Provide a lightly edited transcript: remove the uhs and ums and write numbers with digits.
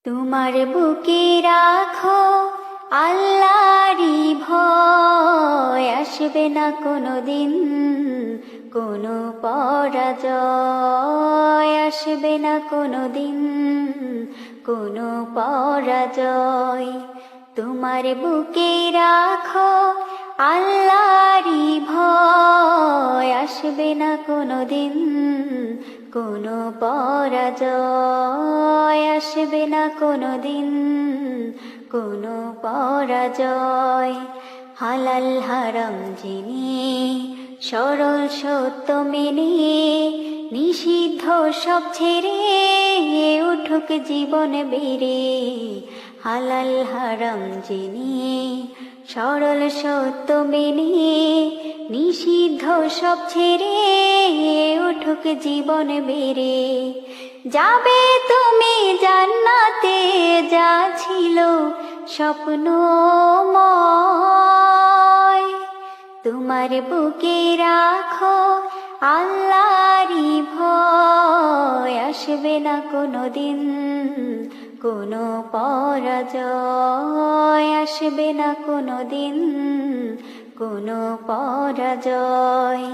তোমার বুকে রাখো আল্লাহরই ভয়, আসবে না কোনোদিন কোনো পরাজয়, আসবে না কোনোদিন কোনো পরাজয়। তোমার বুকে রাখো আল্লাহরই ভয়, আসবে না কোনোদিন কোনো পরাজয়, আসবে না কোনোদিন কোনো পরাজয়। হালাল হারাম জেনে সরল সত্য মেনে নিষিদ্ধ সব ছেড়ে উঠুক জীবন বেড়ে। হালাল হারাম জেনে সরল সত্য মেনে নিষিদ্ধ সব ছেড়ে উঠুক জীবন বেড়ে। যাবে তুমি জান্নাতে, যা ছিল স্বপ্নময়। তোমার বুকে রাখো আল্লাহরই ভয়, আসবে না কোনোদিন কোনো পরাজয়, আসবে না কোনোদিন কোনো পরাজয়।